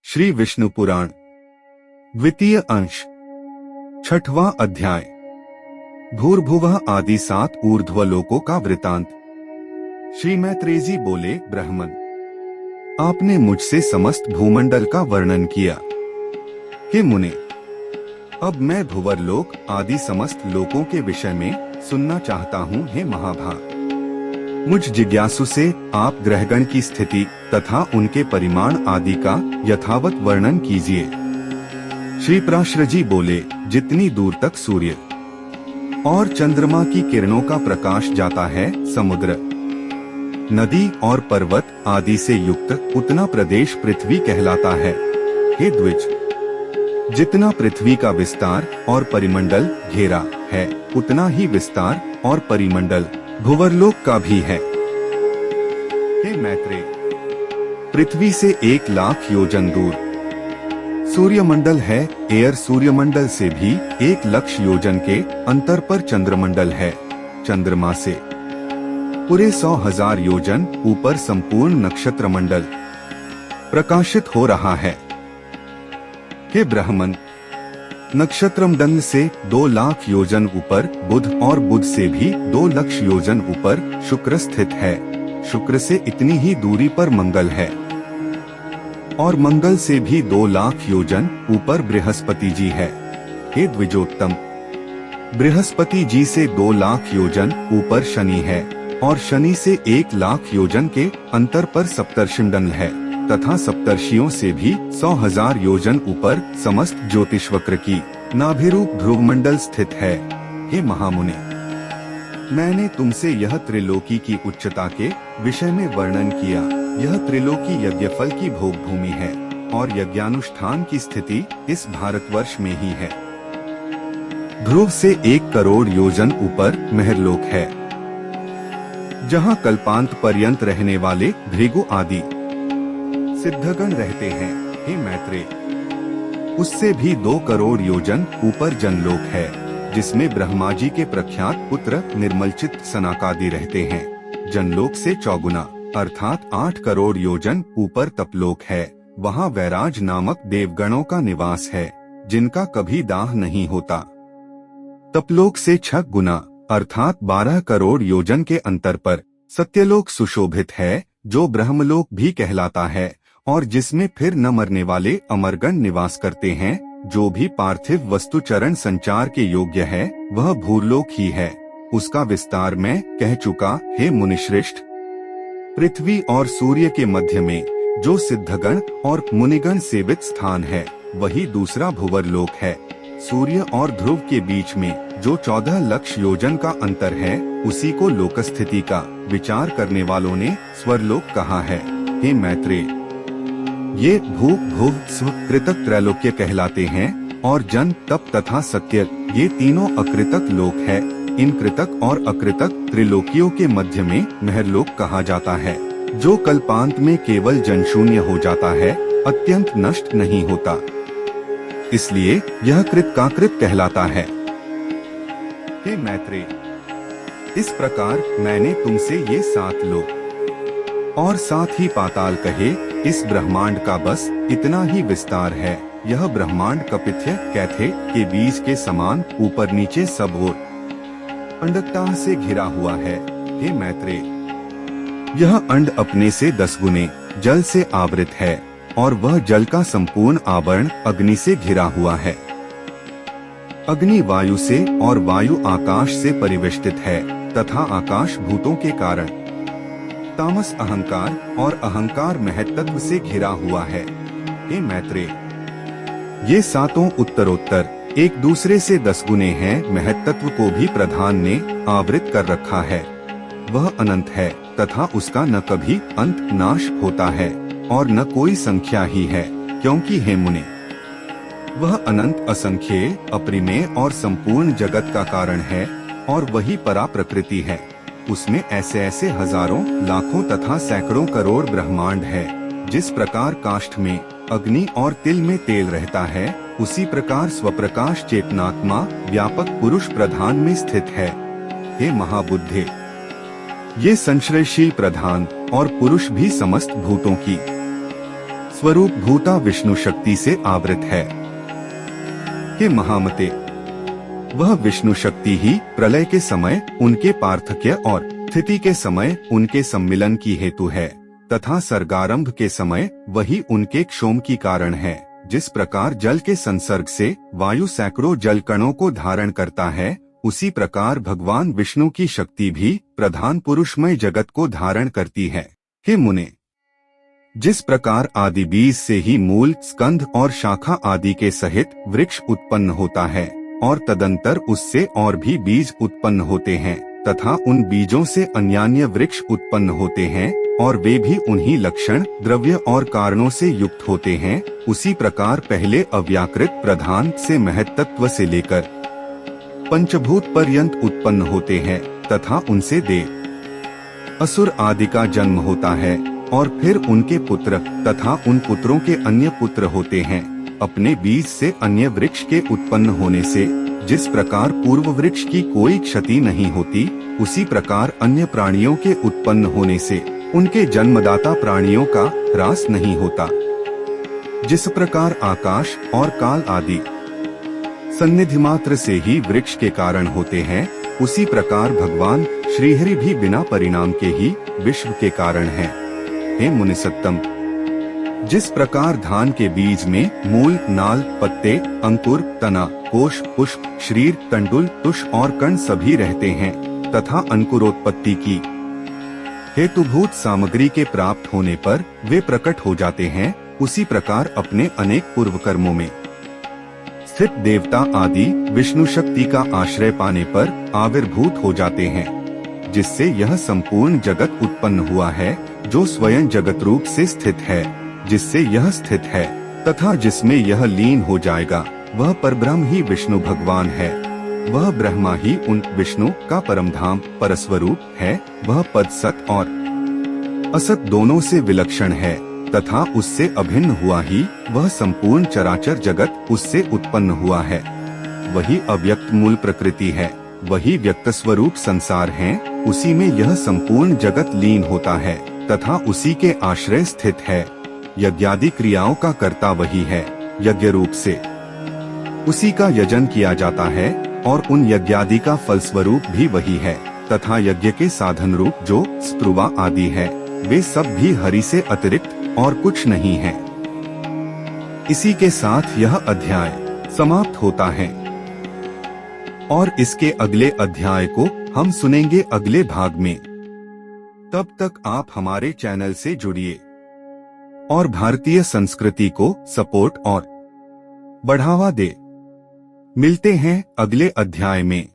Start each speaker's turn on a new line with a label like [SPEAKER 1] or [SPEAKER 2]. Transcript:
[SPEAKER 1] श्री विष्णु पुराण द्वितीय अंश छठवां अध्याय भूर्भुवः आदि 7 ऊर्ध्व लोकों का वृतांत। श्री मैत्रेयी बोले, ब्राह्मण, आपने मुझसे समस्त भूमंडल का वर्णन किया। हे मुने, अब मैं भुवरलोक आदि समस्त लोकों के विषय में सुनना चाहता हूँ। हे महाभाग, मुझ जिज्ञासु से आप ग्रहगण की स्थिति तथा उनके परिमाण आदि का यथावत वर्णन कीजिए। श्री पराशर जी बोले, जितनी दूर तक सूर्य और चंद्रमा की किरणों का प्रकाश जाता है, समुद्र, नदी और पर्वत आदि से युक्त उतना प्रदेश पृथ्वी कहलाता है। हे द्विज, जितना पृथ्वी का विस्तार और परिमंडल घेरा है, उतना ही विस्तार और परिमंडल भुवरलोक का भी है। हे मैत्रेय, पृथ्वी से 1,00,000 योजन दूर सूर्यमंडल है। एयर सूर्यमंडल से भी 1,00,000 योजन के अंतर पर चंद्रमंडल है। चंद्रमा से पूरे 100,000 योजन ऊपर संपूर्ण नक्षत्र मंडल प्रकाशित हो रहा है। हे ब्राह्मण, नक्षत्रमंडल से 2,00,000 योजन ऊपर बुध और बुध से भी 2,00,000 योजन ऊपर शुक्र स्थित है। शुक्र से इतनी ही दूरी पर मंगल है और मंगल से भी 2,00,000 योजन ऊपर बृहस्पति जी है। हे द्विजोत्तम, बृहस्पति जी से 2,00,000 योजन ऊपर शनि है और शनि से 1,00,000 योजन के अंतर पर सप्तर्षिमंडल है तथा सप्तर्षियों से भी 100,000 योजन ऊपर समस्त ज्योतिषवक्र की नाभिरूप ध्रुवमंडल स्थित है। हे महामुने, मैंने तुमसे यह त्रिलोकी की उच्चता के विषय में वर्णन किया। यह त्रिलोकी यज्ञफल की भोग भूमि है और यज्ञानुष्ठान की स्थिति इस भारतवर्ष में ही है। ध्रुव से 1 करोड़ योजन ऊपर महरलोक है, जहाँ कल्पांत पर्यंत रहने वाले भृगु आदि सिद्धगण रहते हैं। हे मैत्रेय, उससे भी 2 करोड़ योजन ऊपर जनलोक है, जिसमें ब्रह्मा जी के प्रख्यात पुत्र निर्मलचित्त सनाकादि रहते हैं। जनलोक से 4 गुना अर्थात 8 करोड़ योजन ऊपर तपलोक है। वहाँ वैराज नामक देवगणों का निवास है, जिनका कभी दाह नहीं होता। तपलोक से 6 गुना अर्थात 12 करोड़ योजन के अंतर पर सत्यलोक सुशोभित है, जो ब्रह्मलोक भी कहलाता है और जिसमें फिर न मरने वाले अमरगण निवास करते हैं। जो भी पार्थिव वस्तु चरण संचार के योग्य है, वह भूलोक ही है। उसका विस्तार मैं कह चुका। हे मुनिश्रेष्ठ, पृथ्वी और सूर्य के मध्य में जो सिद्धगण और मुनिगण सेवित स्थान है, वही दूसरा भुवरलोक है। सूर्य और ध्रुव के बीच में जो 14,00,000 योजन का अंतर है, उसी को लोकस्थिति का विचार करने वालों ने स्वरलोक कहा है। हे मैत्रेय, ये भू भुव स्व कृतक त्रैलोक्य कहलाते हैं और जन तप तथा सत्य ये तीनों अकृतक लोक है। इन कृतक और अकृतक त्रिलोकियों के मध्य में महरलोक कहा जाता है, जो कल्पांत में केवल जनशून्य हो जाता है, अत्यंत नष्ट नहीं होता। इसलिए यह कृत का कृत कहलाता है। हे मैत्रेय, इस प्रकार मैंने तुमसे ये 7 लोक और 7 ही पाताल कहे। इस ब्रह्मांड का बस इतना ही विस्तार है। यह ब्रह्मांड कपिथ्य कैथे के बीज के समान ऊपर नीचे सब ओर अंडकटाह से घिरा हुआ है। हे मैत्रेय, यह अंड अपने से 10 गुने जल से आवृत है और वह जल का संपूर्ण आवरण अग्नि से घिरा हुआ है। अग्नि वायु से और वायु आकाश से परिवेष्टित है तथा आकाश भूतों के कारण तामस अहंकार और अहंकार महत्त्व से घिरा हुआ है। हे मैत्रेय, ये 7 उत्तरोत्तर एक दूसरे से 10 गुने हैं। महत्त्व को भी प्रधान ने आवृत कर रखा है। वह अनंत है तथा उसका न कभी अंत नाश होता है और न कोई संख्या ही है, क्योंकि हे मुने, वह अनंत असंख्येय अपरिमेय और संपूर्ण जगत का कारण है और वही परा प्रकृति है। उसमें ऐसे ऐसे हजारों लाखों तथा सैकड़ों करोड़ ब्रह्मांड है। जिस प्रकार काष्ठ में अग्नि और तिल में तेल रहता है, उसी प्रकार स्वप्रकाश चेतनात्मा व्यापक पुरुष प्रधान में स्थित है। हे महाबुद्धे, ये संश्रयशील प्रधान और पुरुष भी समस्त भूतों की स्वरूप भूता विष्णु शक्ति से आवृत है। के महामते वह विष्णु शक्ति ही प्रलय के समय उनके पार्थक्य और स्थिति के समय उनके सम्मिलन की हेतु है तथा सर्गारंभ के समय वही उनके क्षोम की कारण है। जिस प्रकार जल के संसर्ग से वायु सैकड़ों जल कणों को धारण करता है, उसी प्रकार भगवान विष्णु की शक्ति भी प्रधान पुरुषमय जगत को धारण करती है। हे मुने, जिस प्रकार आदि बीज से ही मूल, स्कंध और शाखा आदि के सहित वृक्ष उत्पन्न होता है और तदंतर उससे और भी बीज उत्पन्न होते हैं तथा उन बीजों से अन्यान्य वृक्ष उत्पन्न होते हैं और वे भी उन्हीं लक्षण, द्रव्य और कारणों से युक्त होते हैं, उसी प्रकार पहले अव्याकृत प्रधान से महत्त्व से लेकर पंचभूत पर्यंत उत्पन्न होते हैं तथा उनसे देव, असुर आदि का जन्म होता है और फिर उनके पुत्र तथा उन पुत्रों के अन्य पुत्र होते हैं। अपने बीज से अन्य वृक्ष के उत्पन्न होने से जिस प्रकार पूर्व वृक्ष की कोई क्षति नहीं होती, उसी प्रकार अन्य प्राणियों के उत्पन्न होने से उनके जन्मदाता प्राणियों का ह्रास नहीं होता। जिस प्रकार आकाश और काल आदि सन्निधि मात्र से ही वृक्ष के कारण होते हैं, उसी प्रकार भगवान श्रीहरि भी बिना परिणाम के ही विश्व के कारण हैं। हे मुनिसत्तम, जिस प्रकार धान के बीज में मूल, नाल, पत्ते, अंकुर, तना, कोश, पुष्प, शरीर, तंडुल, तुष और कण सभी रहते हैं तथा अंकुरोत्पत्ति की हेतुभूत सामग्री के प्राप्त होने पर वे प्रकट हो जाते हैं, उसी प्रकार अपने अनेक पूर्व कर्मों में स्थित देवता आदि विष्णु शक्ति का आश्रय पाने पर आविर्भूत हो जाते हैं, जिससे यह संपूर्ण जगत उत्पन्न हुआ है, जो स्वयं जगत रूप से स्थित है, जिससे यह स्थित है तथा जिसमें यह लीन हो जाएगा, वह परब्रह्म ही विष्णु भगवान है। वह ब्रह्मा ही उन विष्णु का परम धाम परस्वरूप है। वह पद सत और असत दोनों से विलक्षण है तथा उससे अभिन्न हुआ ही वह संपूर्ण चराचर जगत उससे उत्पन्न हुआ है। वही अव्यक्त मूल प्रकृति है, वही व्यक्त स्वरूप संसार है, उसी में यह संपूर्ण जगत लीन होता है तथा उसी के आश्रय स्थित है। यज्ञादि क्रियाओं का कर्ता वही है, यज्ञ रूप से उसी का यजन किया जाता है और उन यज्ञादि का फलस्वरूप भी वही है तथा यज्ञ के साधन रूप जो स्पृवा आदि है, वे सब भी हरि से अतिरिक्त और कुछ नहीं है। इसी के साथ यह अध्याय समाप्त होता है और इसके अगले अध्याय को हम सुनेंगे अगले भाग में। तब तक आप हमारे चैनल से जुड़िए और भारतीय संस्कृति को सपोर्ट और बढ़ावा दें। मिलते हैं अगले अध्याय में।